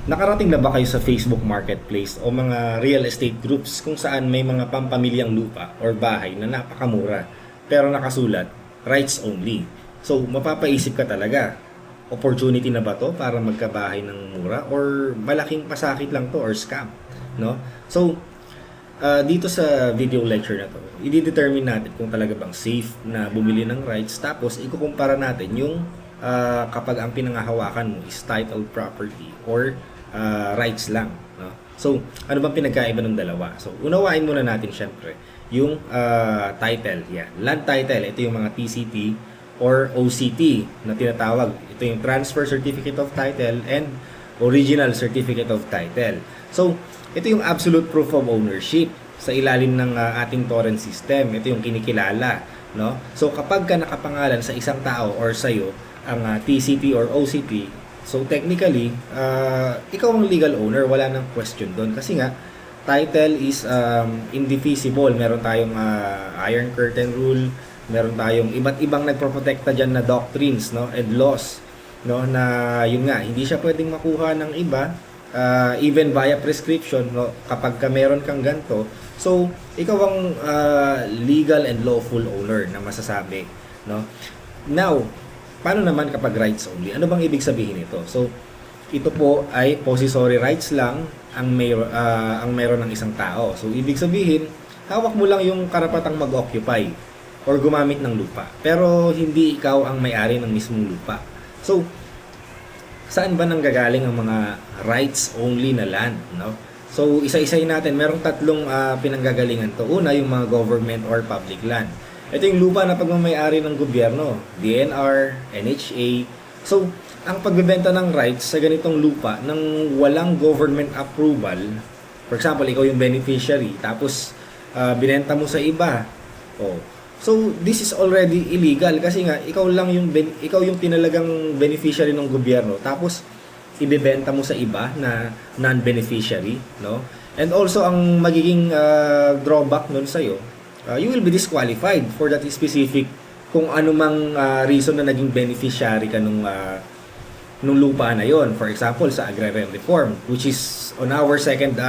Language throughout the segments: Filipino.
Nakarating na ba kayo sa Facebook Marketplace o mga real estate groups kung saan may mga pampamilyang lupa or bahay na napakamura pero nakasulat rights only? So, mapapaisip ka talaga, opportunity na ba to para magkabahay ng mura or malaking pasakit lang to or scam, no? So, dito sa video lecture na to, i-determine natin kung talaga bang safe na bumili ng rights, tapos ikukumpara natin yung kapag ang pinangahawakan mo is titled property or rights lang, no? So, ano bang pinagkaiba ng dalawa? So, unawain muna natin syempre yung title. Yan. Land title, ito yung mga TCT or OCT na tinatawag. Ito yung Transfer Certificate of Title and Original Certificate of Title. So, ito yung absolute proof of ownership sa ilalim ng ating torrent system. Ito yung kinikilala, no? So, kapag ka nakapangalan sa isang tao or sa'yo ang TCT or OCT, so technically, ikaw ang legal owner, wala nang question doon. Kasi nga, title is indivisible. Meron tayong Iron Curtain Rule, meron tayong iba't ibang nagproprotekta dyan na doctrines, no, and laws, no, na yun nga, hindi siya pwedeng makuha ng iba, even via prescription, no, kapag ka meron kang ganto. So, ikaw ang legal and lawful owner na masasabi, no. Now, paano naman kapag rights only? Ano bang ibig sabihin nito? So, ito po ay possessory rights lang ang meron ng isang tao. So, ibig sabihin, hawak mo lang yung karapatang mag-occupy or gumamit ng lupa. Pero hindi ikaw ang may-ari ng mismong lupa. So, saan ba nanggagaling ang mga rights only na land, no? So, isa-isayin natin. Merong tatlong pinanggagalingan to. Una, yung mga government or public land. Ito yung lupa na pagmamay-ari ng gobyerno, DNR, NHA. So, ang pagbebenta ng rights sa ganitong lupa nang walang government approval, for example, ikaw yung beneficiary, tapos binenta mo sa iba. Oh. So, this is already illegal kasi nga ikaw yung tinalagang beneficiary ng gobyerno, tapos ibebenta mo sa iba na non-beneficiary, no? And also ang magiging drawback nun sa'yo, you will be disqualified for that specific kung anumang reason na naging beneficiary ka nung lupa na yon. For example, sa agrarian reform, which is on our second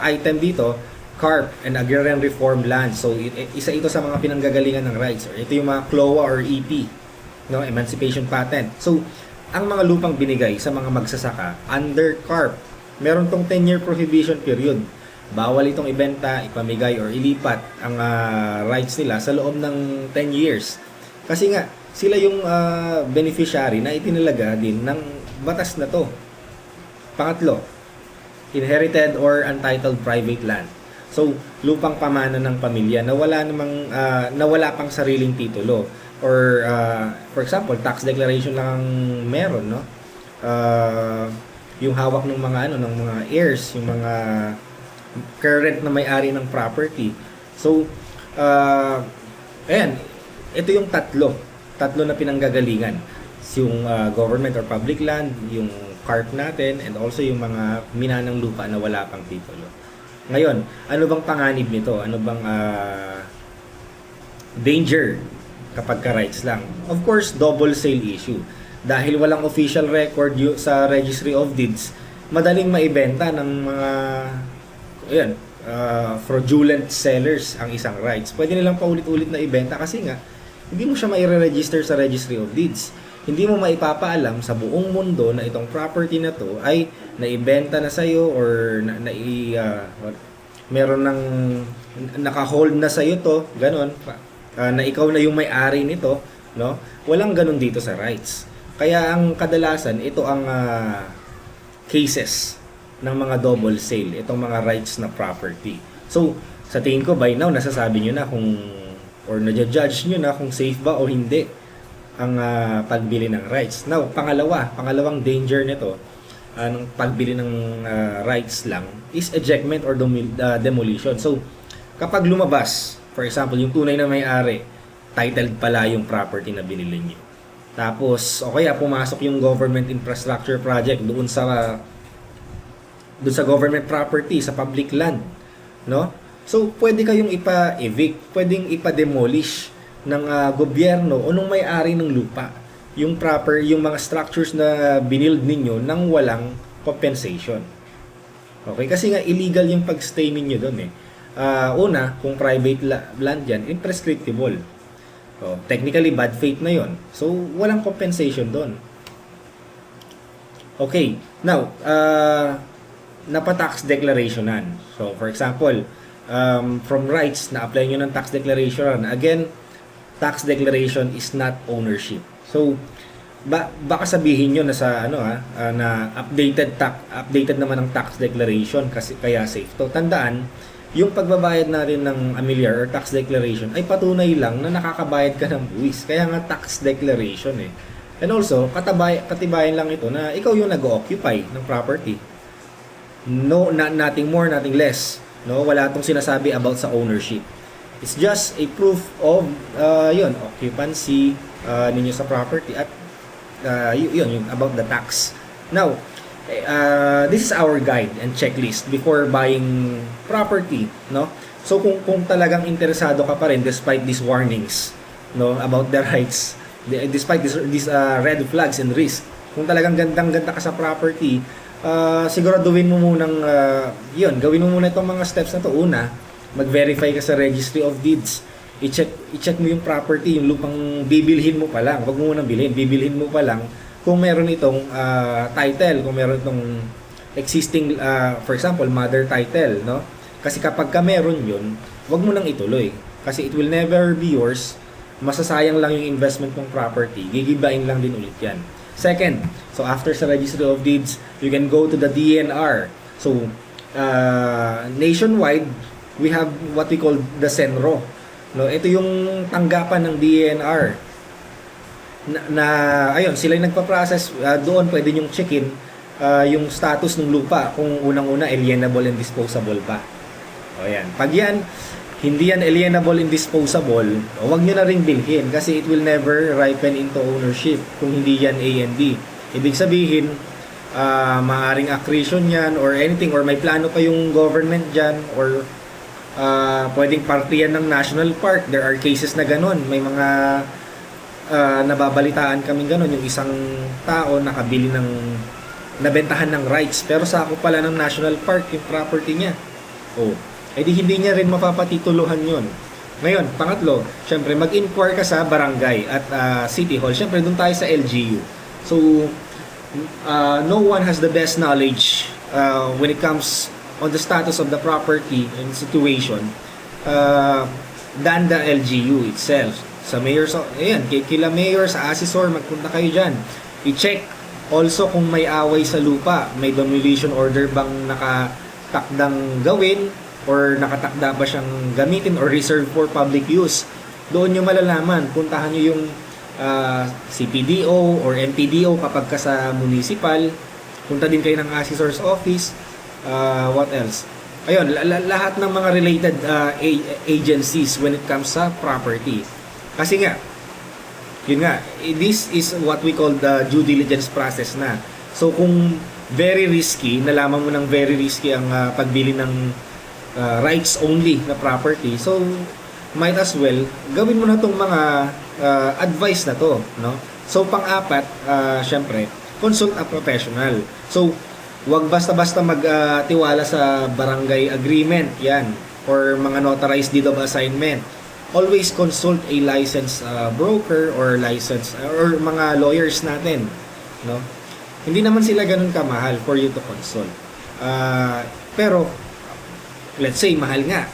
item dito, CARP and agrarian reform land. So, isa ito sa mga pinanggagalingan ng rights. Ito yung mga CLOA or EP, no? Emancipation Patent. So, ang mga lupang binigay sa mga magsasaka under CARP, meron tong 10-year prohibition period. Bawal itong ibenta, ipamigay, or ilipat ang rights nila sa loob ng 10 years. Kasi nga, sila yung beneficiary na itinalaga din ng batas na to. Pangatlo, inherited or untitled private land. So, lupang pamana ng pamilya na wala pang sariling titulo. Or, for example, tax declaration lang ang meron, no? Yung hawak ng mga heirs, yung mga current na may-ari ng property. So, ayan, ito yung tatlo na pinanggagalingan. Yung government or public land, yung CARP natin, and also yung mga minanang lupa na wala pang titulo. Ngayon, ano bang panganib nito? Ano bang danger kapag ka-rights lang? Of course, double sale issue. Dahil walang official record sa Registry of Deeds, madaling maibenta ng mga fraudulent sellers ang isang rights. Pwede nilang paulit-ulit na ibenta kasi nga hindi mo siya mai-register sa Registry of Deeds. Hindi mo maipapaalam sa buong mundo na itong property na to ay naibenta na sa'yo or meron ng naka-hold na sa'yo to, ganon, na ikaw na yung may-ari nito, no? Walang ganon dito sa rights. Kaya ang kadalasan, ito ang cases ng mga double sale, itong mga rights na property. So, sa tingin ko, by now, nasasabi nyo na or na-judge nyo na kung safe ba o hindi ang pagbili ng rights. Now, pangalawang danger nito, ng pagbili ng rights lang, is ejectment or demolition. So, kapag lumabas, for example, yung tunay na may-ari, titled pala yung property na binili nyo. Tapos, o kaya pumasok yung government infrastructure project doon sa government property, sa public land, no? So, pwede kayong ipa-evict, pwedeng ipa-demolish ng gobyerno o nung may-ari ng lupa. yung mga structures na binild ninyo nang walang compensation. Okay, kasi nga illegal yung pag-stay ninyo doon eh. Una, kung private land yan, imprescriptible. So, technically, bad faith na yon. So, walang compensation doon. Okay, now, napa-tax declarationan. So, for example, from rights, na-apply nyo ng tax declaration. Again, tax declaration is not ownership. So, baka sabihin nyo na sa na updated naman ang tax declaration kasi kaya safe to. Tandaan, yung pagbabayad natin ng amilyar or tax declaration ay patunay lang na nakakabayad ka ng buwis. Kaya nga tax declaration eh. And also, katibayan lang ito na ikaw yung nag-occupy ng property. No, nothing more, nothing less. No, wala tong sinasabi about sa ownership. It's just a proof of occupancy ninyo sa property at yun about the tax. Now, this is our guide and checklist before buying property, no? So kung talagang interesado ka pa rin despite these warnings, no, about the rights, despite these red flags and risk, kung talagang gandang-ganda ka sa property, siguraduhin mo munang gawin mo muna itong mga steps na to. Una, mag-verify ka sa Registry of Deeds. I-check mo yung property, yung lupang bibilhin mo pa lang. Huwag mo munang bilhin, bibilhin mo pa lang kung meron itong title, kung meron itong existing, for example, mother title, no? Kasi kapag ka meron yun, huwag mo nang ituloy. Kasi it will never be yours. Masasayang lang yung investment ng property. Gigibain lang din ulit yan. Second, so after sa Registry of Deeds, you can go to the DNR. So, nationwide, we have what we call the SENRO. No, ito yung tanggapan ng DNR. Ayun, sila yung nagpa-process, doon pwede nyong check-in yung status ng lupa kung unang-una alienable and disposable pa. O yan. Pag yan, hindi yan alienable and disposable, huwag nyo na rin bilhin kasi it will never ripen into ownership kung hindi yan A and D. Ibig sabihin, maaring accretion yan or anything, or may plano pa yung government dyan, or pwedeng parte yan ng national park. There are cases na ganun. May mga nababalitaan kaming ganun, yung isang tao nakabili nabentahan ng rights pero sako pala ng national park yung property niya. Edi hindi niya rin mapapatituluhan yun. Ngayon, pangatlo, syempre mag-inquire ka sa barangay at city hall. Syempre doon tayo sa LGU. So no one has the best knowledge when it comes on the status of the property and situation than the LGU itself. Sa mayor, kila mayor, sa assessor, magpunta kayo dyan. I-check also kung may away sa lupa, may demolition order bang nakatakdang gawin or nakatakda ba siyang gamitin or reserved for public use. Doon nyo malalaman. Puntahan nyo yung CPDO or MPDO kapag ka sa municipal. Punta din kayo ng assessor's office. What else? Ayun, lahat ng mga related agencies when it comes sa property. Kasi nga, yun nga, this is what we call the due diligence process na. So kung very risky, nalaman mo ng very risky ang pagbili ng rights only na property, so might as well gawin mo na tong mga advice na to, no? So pang-apat, syempre, consult a professional. So wag basta-basta magtiwala sa barangay agreement yan or mga notarized deed of assignment. Always consult a licensed broker or licensed or mga lawyers natin, no? Hindi naman sila ganun kamahal for you to consult. Pero let's say mahal nga,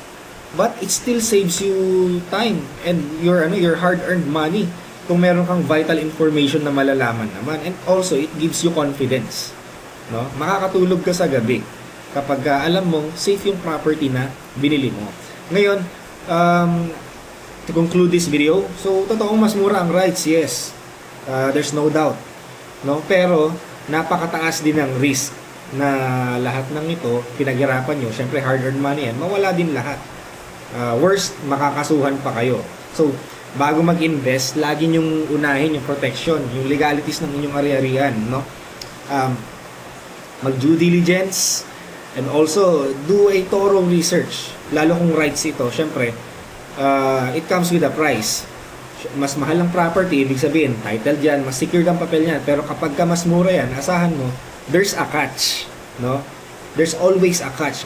but it still saves you time and your hard-earned money kung meron kang vital information na malalaman naman, and also it gives you confidence, no? Makakatulog ka sa gabi kapag alam mong safe yung property na binili mo. Ngayon, to conclude this video, so totoong mas mura ang rights, yes. There's no doubt, no? Pero napakataas din ang risk na lahat ng ito pinaghirapan nyo. Syempre hard-earned money yan, mawala din lahat. Worst, makakasuhan pa kayo. So bago mag-invest, lagi nyong unahin yung protection, yung legalities ng inyong ari-arian, no? Mag due diligence and also do a thorough research, lalo kung rights ito. Syempre it comes with a price. mas mahal ang property, ibig sabihin, title dyan, mas secured ang papel niyan. Pero kapag ka mas mura yan, asahan mo, there's a catch, no? There's always a catch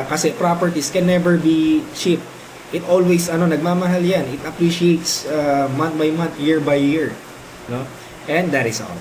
kasi properties can never be cheap. It always, nagmamahal yan. It appreciates month by month, year by year, no? And that is all.